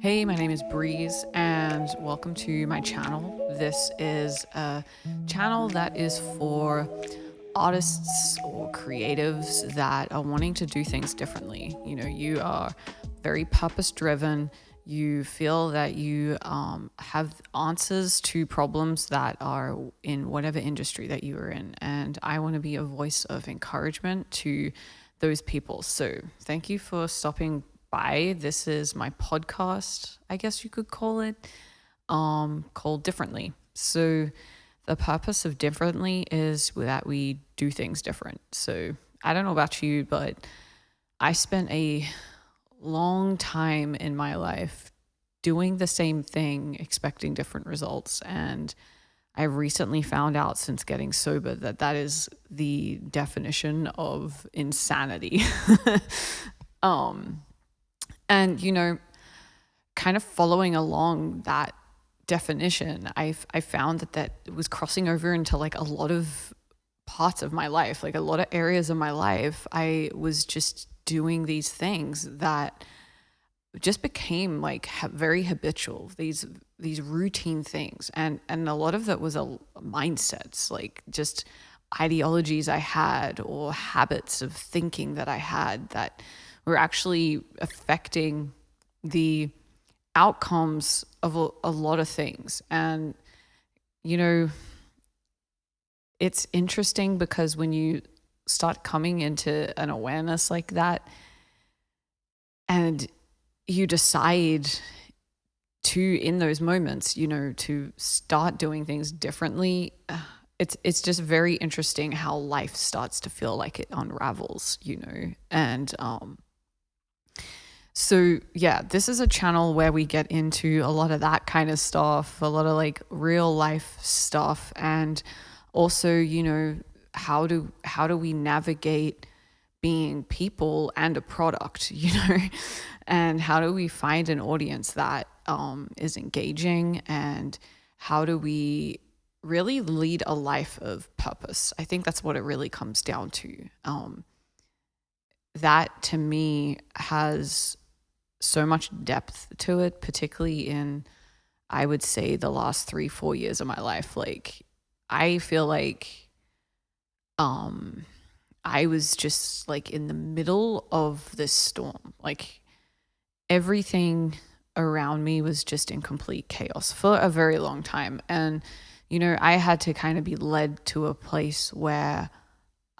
Hey, my name is Breeze, and welcome to my channel. This is a channel that is for artists or creatives that are wanting to do things differently. You know, you are very purpose driven. You feel that you have answers to problems that are in whatever industry that you are in. And I want to be a voice of encouragement to those people. So thank you for stopping by. This is my podcast, I guess you could call it, called Differently. So the purpose of Differently is that we do things different. So I don't know about you, but I spent a long time in my life doing the same thing, expecting different results. And I recently found out since getting sober that that is the definition of insanity. And, you know, kind of following along that definition, I found that was crossing over into like a lot of parts of my life, like a lot of areas of my life. I was just doing these things that just became like very habitual, these routine things, and a lot of that was a mindsets, like just ideologies I had or habits of thinking that I had that were actually affecting the outcomes of a lot of things. And you know, it's interesting because when you start coming into an awareness like that and you decide to, in those moments, you know, to start doing things differently, it's just very interesting how life starts to feel like it unravels, you know. And so yeah, this is a channel where we get into a lot of that kind of stuff, a lot of like real life stuff, and also, you know, how do we navigate being people and a product, you know, and how do we find an audience that is engaging, and how do we really lead a life of purpose? I think that's what it really comes down to. That to me has so much depth to it, particularly in, I would say, the last 3-4 years of my life. Like, I feel like I was just like in the middle of this storm. Like, everything around me was just in complete chaos for a very long time. And, you know, I had to kind of be led to a place where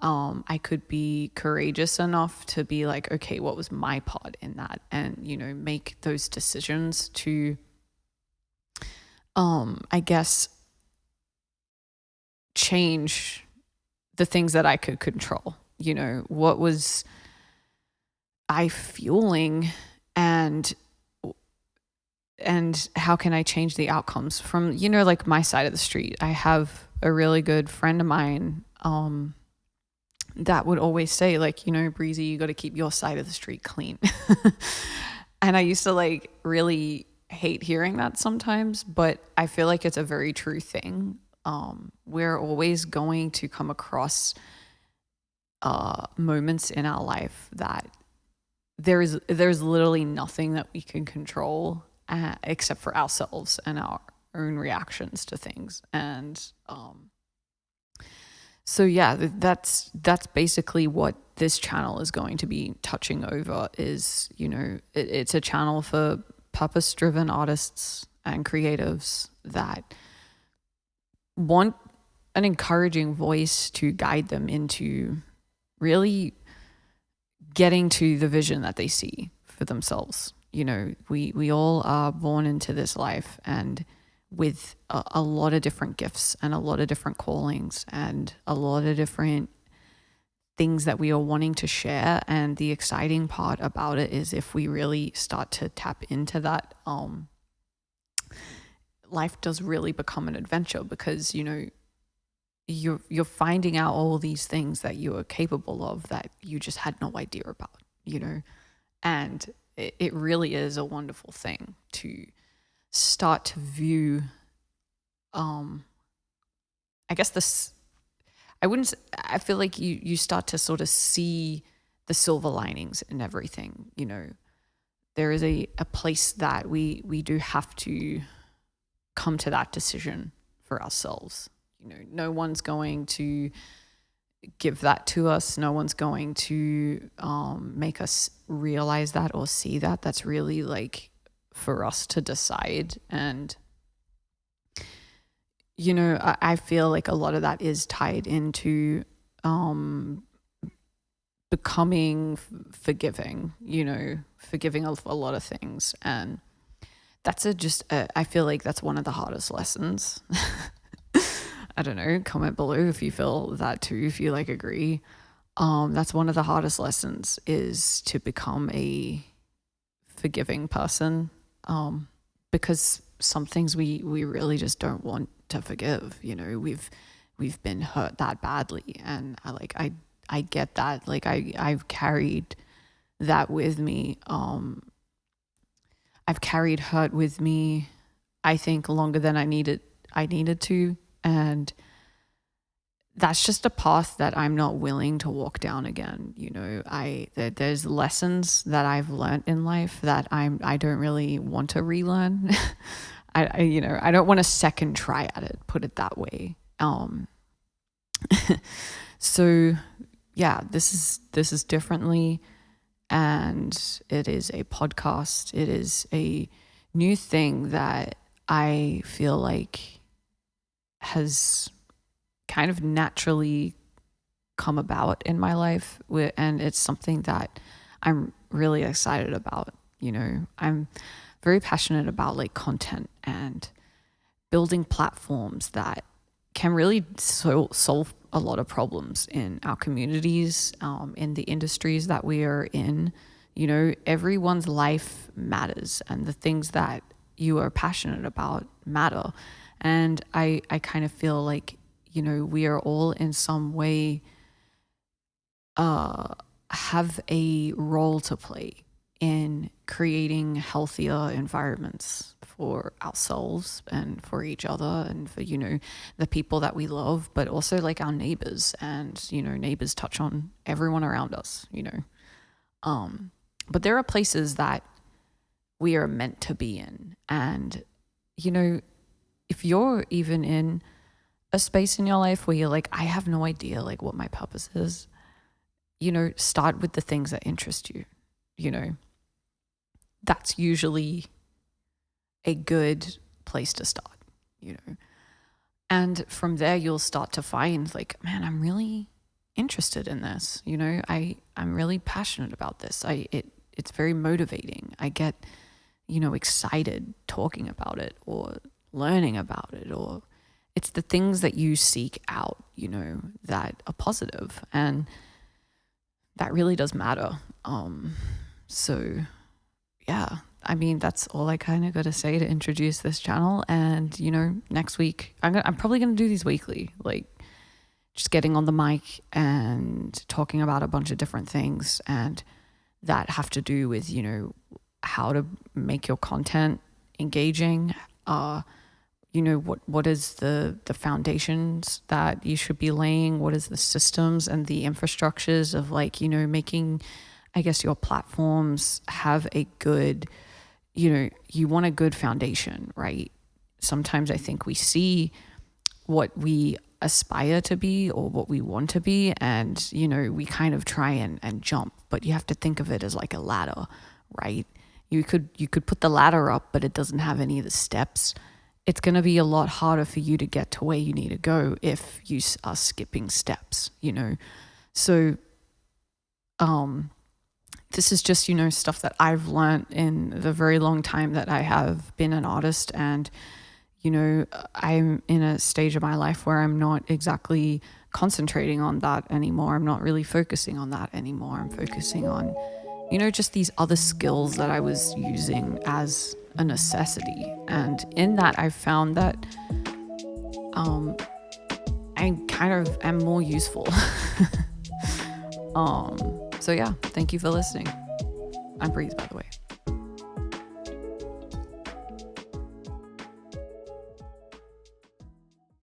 I could be courageous enough to be like, okay, what was my part in that? And, you know, make those decisions to, I guess, change the things that I could control. You know, what was I fueling, and how can I change the outcomes from, you know, like my side of the street. I have a really good friend of mine that would always say, like, you know, Breezy, you got to keep your side of the street clean. And I used to like really hate hearing that sometimes, but I feel like it's a very true thing. We're always going to come across moments in our life that there's literally nothing that we can control except for ourselves and our own reactions to things. And so yeah, that's basically what this channel is going to be touching over. Is, you know, it's a channel for purpose-driven artists and creatives that want an encouraging voice to guide them into really getting to the vision that they see for themselves. You know, we all are born into this life and with a lot of different gifts and a lot of different callings and a lot of different things that we are wanting to share. And the exciting part about it is if we really start to tap into that, life does really become an adventure, because, you know, you're finding out all these things that you are capable of that you just had no idea about, you know. And it really is a wonderful thing to start to view, I guess this, I feel like you start to sort of see the silver linings in everything, you know. there is a place that we do have to come to that decision for ourselves. No one's going to give that to us. No one's going to make us realize that or see that. That's really like for us to decide. And I feel like a lot of that is tied into becoming forgiving, forgiving of a lot of things. And that's I feel like that's one of the hardest lessons. I don't know, comment below if you feel that too, if you agree. That's one of the hardest lessons, is to become a forgiving person. Because some things we really just don't want to forgive. We've been hurt that badly, and I get that. I've carried that with me. I've carried hurt with me, I think, longer than I needed to, and that's just a path that I'm not willing to walk down again. There's lessons that I've learned in life that I don't really want to relearn. I don't want a second try at it, put it that way. So yeah, this is differently, and it is a podcast. It is a new thing that I feel like has kind of naturally come about in my life, and it's something that I'm really excited about. I'm very passionate about content and building platforms that can really solve a lot of problems in our communities, in the industries that we are in. Everyone's life matters, and the things that you are passionate about matter. And I kind of feel like, we are all in some way have a role to play in creating healthier environments for ourselves and for each other and for, the people that we love, but also our neighbors. And, neighbors touch on everyone around us, But there are places that we are meant to be in. And, if you're even in a space in your life where you're I have no idea what my purpose is, start with the things that interest you. That's usually a good place to start, and from there you'll start to find man, I'm really interested in this. I'm really passionate about this. It's very motivating. I get, excited talking about it or learning about it, or it's the things that you seek out, that are positive, and that really does matter. So yeah, that's all I kind of got to say to introduce this channel. And, next week, I'm probably going to do these weekly, just getting on the mic and talking about a bunch of different things, and that have to do with, how to make your content engaging, what is the foundations that you should be laying, what is the systems and the infrastructures of making, I guess, your platforms have a good, you want a good foundation, right? Sometimes I think we see what we aspire to be or what we want to be, and, we kind of try and jump, but you have to think of it as a ladder, right? You could put the ladder up, but it doesn't have any of the steps. It's going to be a lot harder for you to get to where you need to go if you are skipping steps, So, this is just, stuff that I've learned in the very long time that I have been an artist. And, I'm in a stage of my life where I'm not exactly concentrating on that anymore. I'm not really focusing on that anymore. I'm focusing on, just these other skills that I was using as a necessity. And in that, I've found that I kind of am more useful. So yeah, thank you for listening. I'm Breeze, by the way.